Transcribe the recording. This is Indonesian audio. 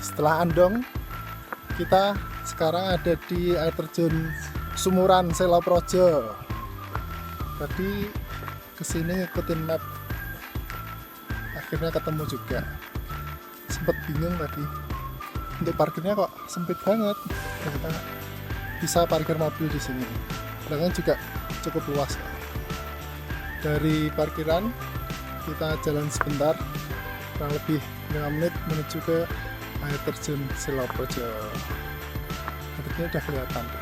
setelah Andong kita sekarang ada di air terjun Sumuran Sela Projo. Tadi kesini ngikutin map, akhirnya ketemu juga. Sempet bingung tadi untuk parkirnya kok sempit banget. Kita bisa parkir mobil di sini. Belakang juga cukup luas. Dari parkiran kita jalan sebentar, kurang lebih 5 menit menuju ke air terjun Sela Projo. Airnya udah kelihatan.